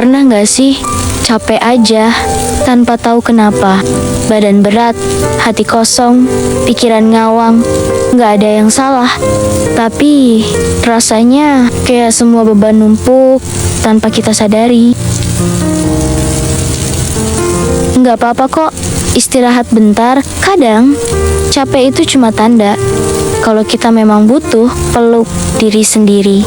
Pernah nggak sih capek aja tanpa tahu kenapa? Badan berat, hati kosong, pikiran ngawang, nggak ada yang salah. Tapi rasanya kayak semua beban numpuk tanpa kita sadari. Nggak apa-apa kok, istirahat bentar. Kadang capek itu cuma tanda kalau kita memang butuh peluk diri sendiri.